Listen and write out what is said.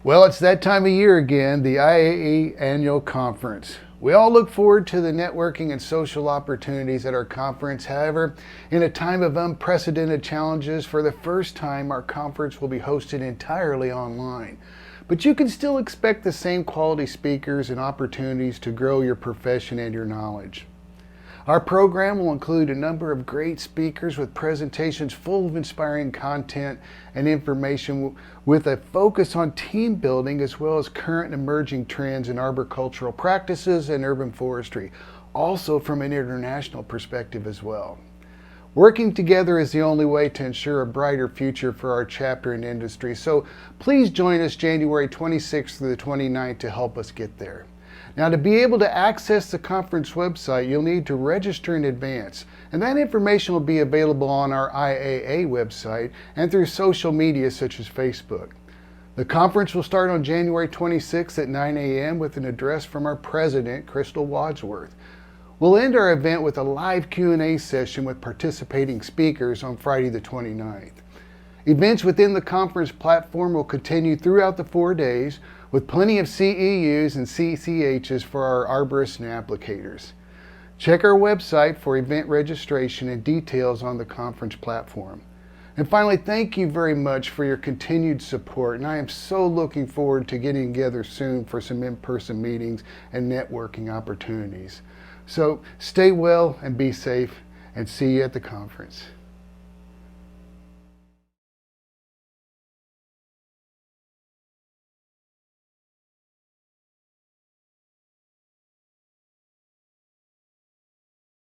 Well, it's that time of year again, the IAE Annual Conference. We all look forward to the networking and social opportunities at our conference. However, in a time of unprecedented challenges, for the first time, our conference will be hosted entirely online. But you can still expect the same quality speakers and opportunities to grow your profession and your knowledge. Our program will include a number of great speakers with presentations full of inspiring content and information with a focus on team building as well as current and emerging trends in arboricultural practices and urban forestry, also from an international perspective as well. Working together is the only way to ensure a brighter future for our chapter and industry, so please join us January 26th through the 29th to help us get there. Now, to be able to access the conference website, you'll need to register in advance, and that information will be available on our IAA website and through social media such as Facebook. The conference will start on January 26th at 9 a.m. with an address from our president, Crystal Wadsworth. We'll end our event with a live Q&A session with participating speakers on Friday the 29th. Events within the conference platform will continue throughout the 4 days with plenty of CEUs and CCHs for our arborists and applicators. Check our website for event registration and details on the conference platform. And finally, thank you very much for your continued support, and I am so looking forward to getting together soon for some in-person meetings and networking opportunities. So stay well and be safe, and see you at the conference.